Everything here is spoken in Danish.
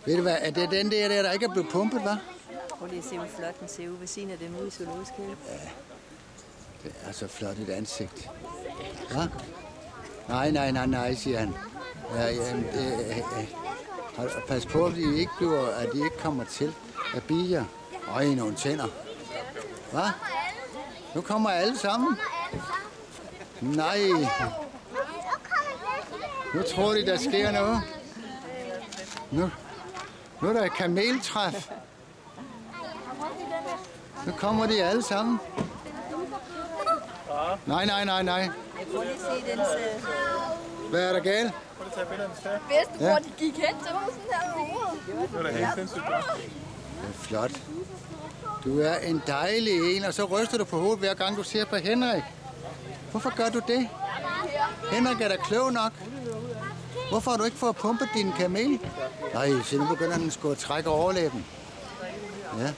Ved du hvad, er det den der ikke er blevet pumpet, hva'? Prøv lige at se, hvor flot den ser ud ved siden af den ude i zoologisk have. Ja, det er så flot et ansigt. Hva? Nej, siger han. Pas på, at de ikke kommer til at bier. Øj, nogle tænder. Hva? Nu kommer alle sammen. Nej. Nu tror de, der sker noget. Nu er der et kameltræf. Nu kommer de alle sammen. Nej. Jeg prøver lige at se dens... Hvad er der galt? Bedstemor, de gik hen til husen herovre. Det er flot. Du er en dejlig en, og så ryster du på hovedet hver gang du ser på Henrik. Hvorfor gør du det? Henrik er da klog nok. Hvorfor har du ikke fået pumpet din kamel? Nej, så nu begynder den at trække overlæben. Ja.